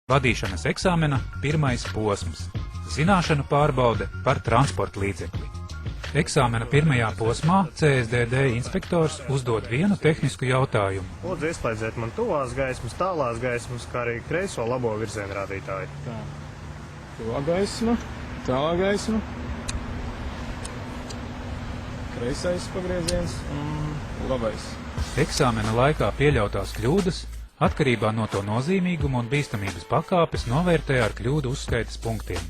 Vadīšanas eksāmena pirmais posms – zināšanu pārbaude par transporta līdzekli. Eksāmena pirmajā posmā CSDD inspektors uzdod vienu tehnisku jautājumu. Lūdzu, ieslēdziet man tuvās gaismas, tālās gaismas, kā arī kreiso labo virzienu rādītāju. Tā. Tuvā gaisma, tālā gaisma, kreisais pagrieziens un labais. Eksāmena laikā pieļautās kļūdas atkarībā no to nozīmīguma un bīstamības pakāpes novērtē ar kļūdu uzskaites punktiem.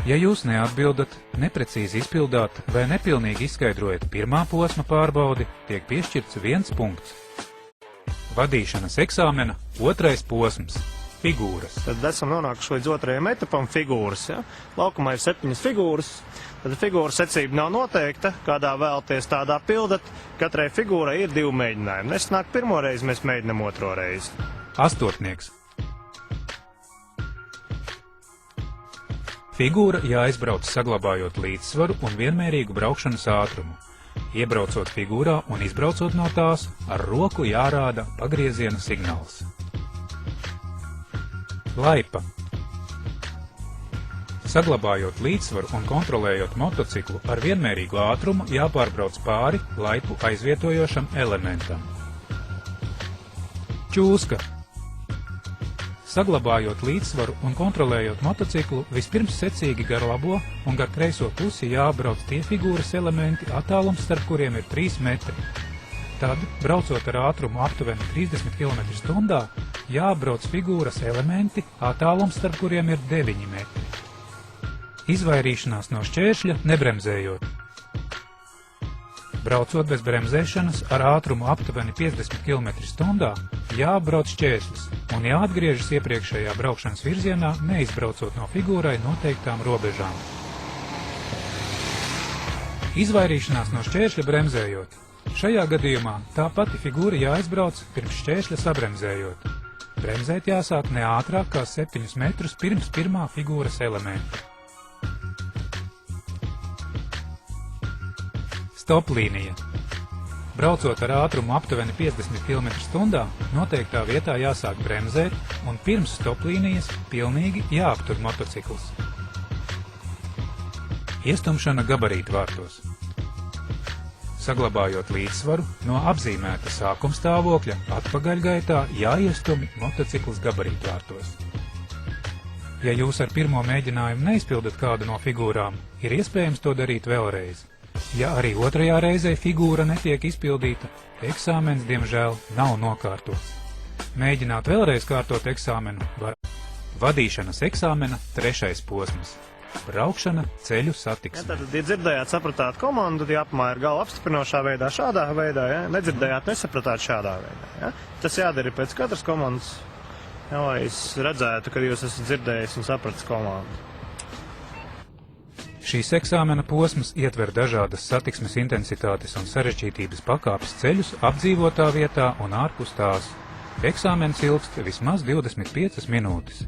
Ja jūs neatbildat, neprecīzi izpildāt vai nepilnīgi izskaidrojat pirmā posma pārbaudi, tiek piešķirts 1 punkts. Vadīšanas eksāmena otrais posms – figūras. Tad esam nonākuši līdz otrajam etapam – figūras. Ja? Laukumā ir 7 figūras. Tad figūra secība nav noteikta, kādā vēlaties tādā pildat. Katrai figūrai ir 2 mēģinājumi. Nesanāk pirmo reizi, mēs mēģinam otro reizi. Astotnieks. Figūra jāizbrauc saglabājot līdzsvaru un vienmērīgu braukšanas ātrumu. Iebraucot figūrā un izbraucot no tās, ar roku jārāda pagrieziena signāls. Laipa. Saglabājot līdzsvaru un kontrolējot motociklu ar vienmērīgu ātrumu, jāpārbrauc pāri laipu aizvietojošam elementam. Čūska. Saglabājot līdzsvaru un kontrolējot motociklu, vispirms secīgi gar labo un gar kreiso pusi jābrauc tie figūras elementi, attālums starp kuriem ir 3 metri. Tad, braucot ar ātrumu aptuveni 30 km/h, jābrauc figūras elementi, attālums starp kuriem ir 9 metri. Izvairīšanās no šķēršļa nebremzējot. Braucot bez bremzēšanas ar ātrumu aptuveni 50 km/h, jābrauc šķērslis un jāatgriežas iepriekšējā braukšanas virzienā, neizbraucot no figūrai noteiktām robežām. Izvairīšanās no šķēršļa bremzējot. Šajā gadījumā tā pati figūra jāizbrauc pirms šķēršļa sabremzējot. Bremzēt jāsāk ne ātrāk kā 7 metrus pirms pirmā figūras elementa. Stoplīnija. Braucot ar ātrumu aptuveni 50 km/h, noteiktā vietā jāsāk bremzēt un pirms stoplīnijas pilnīgi jāaptur motocikls. Iestumšana gabarītvārtos. Saglabājot līdzsvaru, no apzīmēta sākumstāvokļa atpakaļgaitā jāiestumi motocikls gabarītvārtos. Ja jūs ar pirmo mēģinājumu neizpildat kādu no figūrām, ir iespējams to darīt vēlreiz. Ja arī otrajā reizē figūra netiek izpildīta, eksāmens, diemžēl, nav nokārtots. Mēģināt vēlreiz kārtot eksāmenu var. Vadīšanas eksāmena trešais posms – braukšana ceļu satiksmē. Ja, tad, ja dzirdējāt, sapratāt komandu, tad jāapmāja ar galvu apstiprinošā veidā, šādā veidā, ja? Nedzirdējāt, nesapratāt šādā veidā. Ja? Tas jādara pēc katras komandas, ja, lai es redzētu, ka jūs esat dzirdējis un sapratis komandu. Šīs eksāmena posms ietver dažādas satiksmes intensitātes un sarežģītības pakāpes ceļus apdzīvotā vietā un ārpus tās. Eksāmens ilgst vismaz 25 minūtes.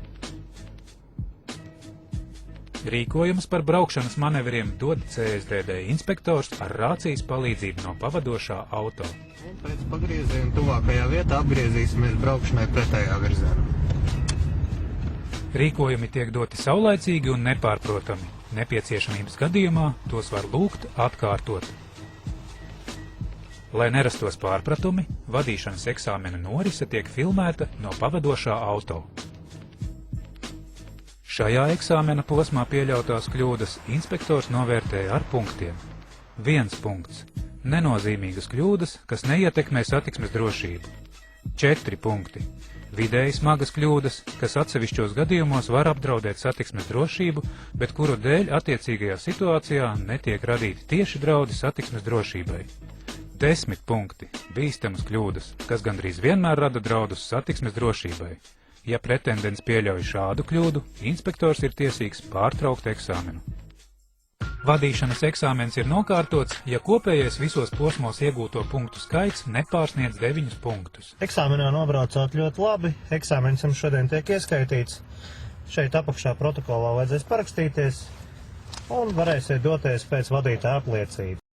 Rīkojums par braukšanas manevriem dod CSDD inspektors ar rācijas palīdzību no pavadošā auto. Un pēc pagrieziena tuvākajā vietā apgriezīsimies braukšanai pretējā virzienā. Rīkojumi tiek doti saulaicīgi un nepārprotami. Nepieciešamības gadījumā tos var lūgt atkārtot. Lai nerastos pārpratumi, vadīšanas eksāmena norise tiek filmēta no pavadošā auto. Šajā eksāmena posmā pieļautās kļūdas inspektors novērtēja ar punktiem. 1 punkts – nenozīmīgas kļūdas, kas neietekmē satiksmes drošību. 4 punkti – vidēji smagas kļūdas, kas atsevišķos gadījumos var apdraudēt satiksmes drošību, bet kuru dēļ attiecīgajā situācijā netiek radīti tieši draudi satiksmes drošībai. 10 punkti – bīstamas kļūdas, kas gandrīz vienmēr rada draudus satiksmes drošībai. Ja pretendents pieļauj šādu kļūdu, inspektors ir tiesīgs pārtraukt eksāmenu. Vadīšanas eksāmens ir nokārtots, ja kopējais visos posmos iegūto punktu skaits nepārsniedz 9 punktus. Eksāmenā nobraucot ļoti labi, eksāmenis jums šodien tiek ieskaitīts. Šeit apakšā protokolā vajadzēs parakstīties un varēsiet doties pēc vadītāja apliecības.